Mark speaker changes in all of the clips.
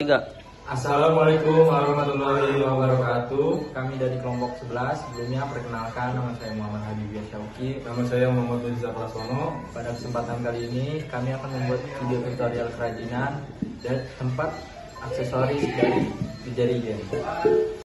Speaker 1: Tiga.
Speaker 2: Assalamualaikum warahmatullahi wabarakatuh.
Speaker 3: Kami dari kelompok 11. Sebelumnya perkenalkan, nama saya Muhammad Habibie Syauki.
Speaker 2: Nama saya Muhammad Rizal Prasono.
Speaker 3: Pada kesempatan kali ini kami akan membuat video tutorial kerajinan dan tempat aksesoris dari jari-jari.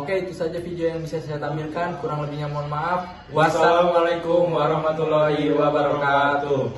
Speaker 3: Oke, itu saja video yang bisa saya tampilkan. Kurang lebihnya mohon maaf.
Speaker 2: Wassalamualaikum warahmatullahi wabarakatuh.